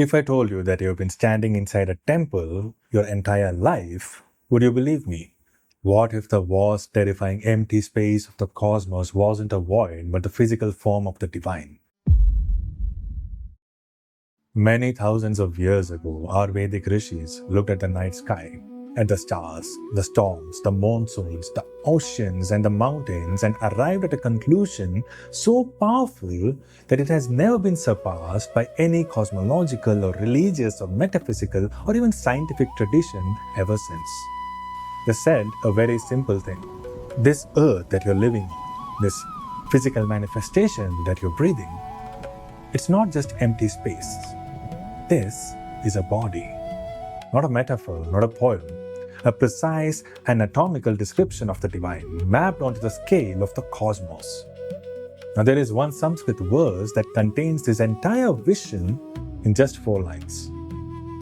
If I told you that you've been standing inside a temple your entire life, would you believe me? What if the vast, terrifying empty space of the cosmos wasn't a void but the physical form of the divine? Many thousands of years ago, our Vedic Rishis looked at the night sky, at the stars, the storms, the monsoons, the oceans, and the mountains, and arrived at a conclusion so powerful that it has never been surpassed by any cosmological or religious or metaphysical or even scientific tradition ever since. They said a very simple thing. This earth that you're living on, this physical manifestation that you're breathing, it's not just empty space. This is a body. Not a metaphor, not a poem. A precise anatomical description of the divine mapped onto the scale of the cosmos. Now there is one Sanskrit verse that contains this entire vision in just 4 lines.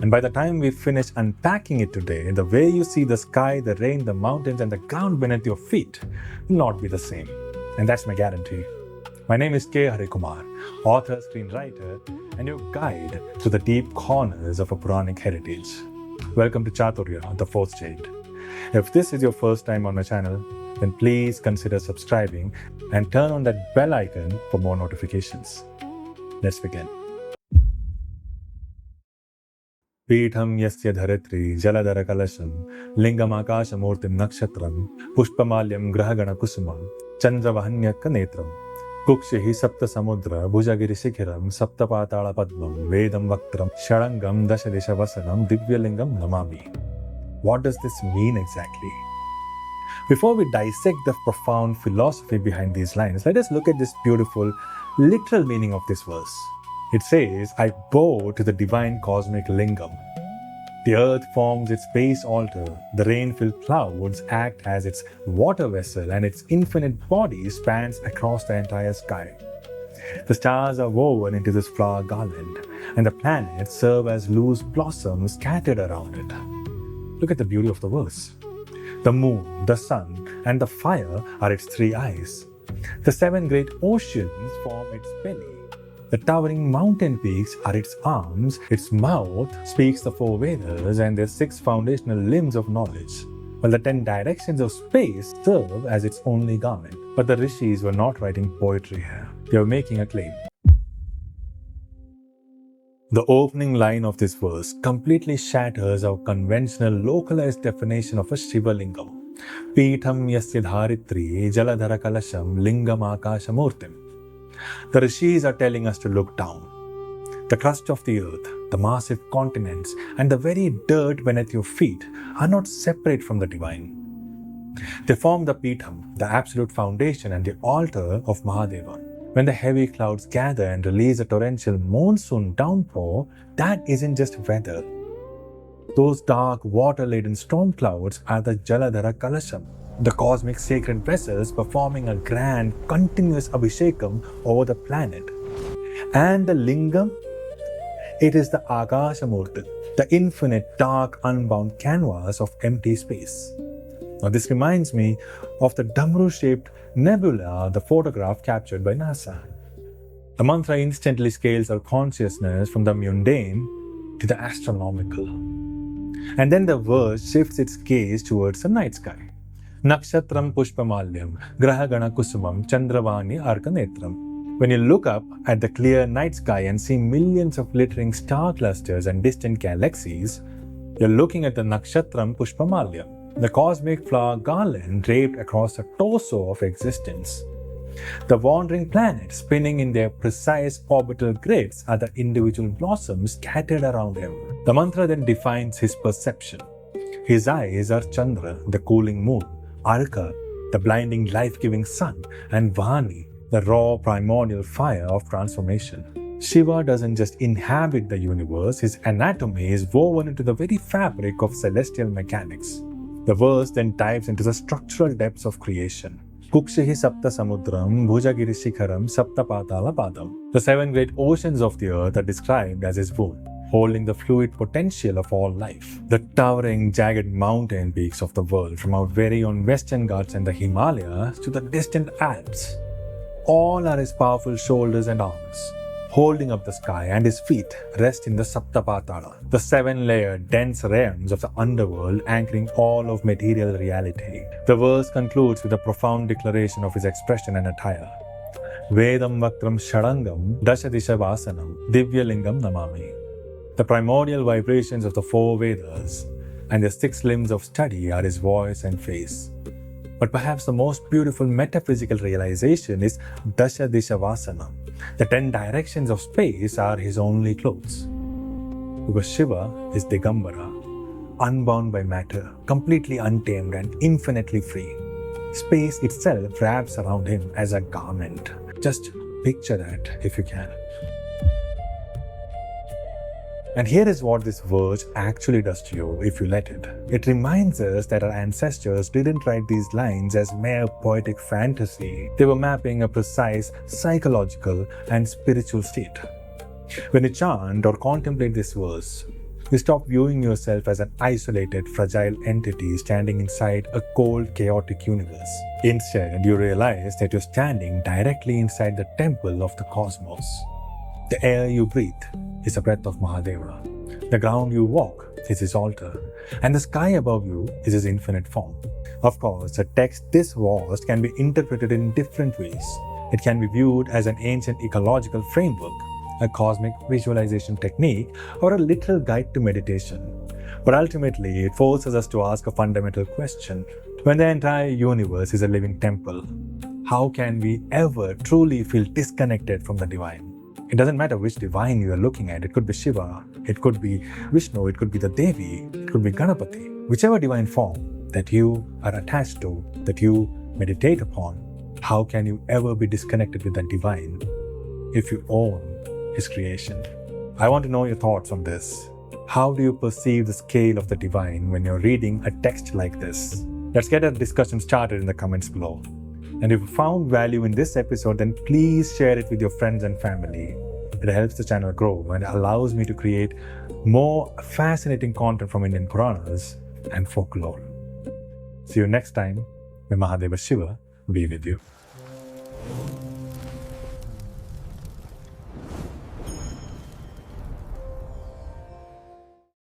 And by the time we finish unpacking it today, the way you see the sky, the rain, the mountains, and the ground beneath your feet will not be the same. And that's my guarantee. My name is Kumar, author, screenwriter, and your guide to the deep corners of a Puranic heritage. Welcome to Chaturya, the 4th Jade. If this is your first time on my channel, then please consider subscribing and turn on that bell icon for more notifications. Let's begin. Pīṭhaṁ yasya dharitri Jala-Dhara-Kalaśaṁ Lingam Nakshatram Pushpamalyam Grahagana Kusumam Chandravahanyaka Netram Kukshihi Sapta Samudra Bhujagiri Sikhiram Saptapatala Padmam Vedam Vaktram Sharangam Dashadisha Vasanam Divya Lingam Namami. What does this mean exactly? Before we dissect the profound philosophy behind these lines, let us look at this beautiful, literal meaning of this verse. It says, I bow to the divine cosmic lingam. The earth forms its base altar, the rain-filled clouds act as its water vessel, and its infinite body spans across the entire sky. The stars are woven into this flower garland, and the planets serve as loose blossoms scattered around it. Look at the beauty of the verse. The moon, the sun, and the fire are its 3 eyes. The 7 great oceans form its belly. The towering mountain peaks are its arms, its mouth speaks the 4 Vedas and their 6 foundational limbs of knowledge, while the 10 directions of space serve as its only garment. But the Rishis were not writing poetry here. They were making a claim. The opening line of this verse completely shatters our conventional localized definition of a Shiva Lingam. Pīṭhaṁ yasya dharitri Jala-Dhara-Kalaśaṁ Lingam Akāśamurtim. The Rishis are telling us to look down. The crust of the earth, the massive continents, and the very dirt beneath your feet are not separate from the divine. They form the Pīṭhaṁ, the absolute foundation and the altar of Mahadeva. When the heavy clouds gather and release a torrential monsoon downpour, that isn't just weather. Those dark, water-laden storm clouds are the Jala-Dhara-Kalaśaṁ, the cosmic sacred vessels performing a grand, continuous Abhishekam over the planet. And the Lingam? It is the Akāśamurti, the infinite, dark, unbound canvas of empty space. Now this reminds me of the Damru-shaped nebula, the photograph captured by NASA. The mantra instantly scales our consciousness from the mundane to the astronomical. And then the verse shifts its gaze towards the night sky. Nakshatram Pushpamalyam Grahagana Kusumam Chandravani Arkanetram. When you look up at the clear night sky and see millions of glittering star clusters and distant galaxies, you're looking at the Nakshatram Pushpamalyam, the cosmic flower garland draped across the torso of existence. The wandering planets spinning in their precise orbital grids are the individual blossoms scattered around him. The mantra then defines his perception. His eyes are Chandra, the cooling moon, Arka, the blinding life-giving sun, and Vani, the raw primordial fire of transformation. Shiva doesn't just inhabit the universe, his anatomy is woven into the very fabric of celestial mechanics. The verse then dives into the structural depths of creation. Kukshihi Sapta Samudram Bhujagiri Sikharam Saptapatala Padam. The 7 great oceans of the earth are described as his womb, holding the fluid potential of all life. The towering, jagged mountain peaks of the world, from our very own Western Ghats and the Himalayas to the distant Alps, all are his powerful shoulders and arms. holding up the sky, and his feet rest in the Saptapatala, the 7-layered, dense realms of the underworld anchoring all of material reality. The verse concludes with a profound declaration of his expression and attire. Vedam Vaktram Shadangam Dashadisha Vasanam Divya Lingam Namami. The primordial vibrations of the 4 Vedas and the 6 limbs of study are his voice and face. But perhaps the most beautiful metaphysical realization is Dasha Disha Vasana. The 10 directions of space are his only clothes. Because Shiva is Digambara, unbound by matter, completely untamed and infinitely free. Space itself wraps around him as a garment. Just picture that if you can. And here is what this verse actually does to you if you let it. It reminds us that our ancestors didn't write these lines as mere poetic fantasy. They were mapping a precise psychological and spiritual state. When you chant or contemplate this verse, you stop viewing yourself as an isolated, fragile entity standing inside a cold, chaotic universe. Instead, you realize that you're standing directly inside the temple of the cosmos. The air you breathe is the breath of Mahadeva. The ground you walk is his altar. And the sky above you is his infinite form. Of course, a text this vast can be interpreted in different ways. It can be viewed as an ancient ecological framework, a cosmic visualization technique, or a literal guide to meditation. But ultimately, it forces us to ask a fundamental question. When the entire universe is a living temple, how can we ever truly feel disconnected from the divine? It doesn't matter which divine you are looking at. It could be Shiva, it could be Vishnu, it could be the Devi, it could be Ganapati. Whichever divine form that you are attached to, that you meditate upon, how can you ever be disconnected with that divine if you own his creation? I want to know your thoughts on this. How do you perceive the scale of the divine when you're reading a text like this? Let's get a discussion started in the comments below. And if you found value in this episode, then please share it with your friends and family. It helps the channel grow and allows me to create more fascinating content from Indian Puranas and folklore. See you next time. May Mahadeva Shiva be with you.